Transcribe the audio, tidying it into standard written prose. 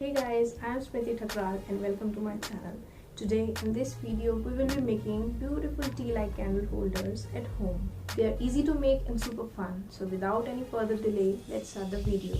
Hey guys, I am Smriti Thakral and welcome to my channel. Today in this video we will be making beautiful tea light candle holders at home. They are easy to make and super fun. So without any further delay, let's start the video.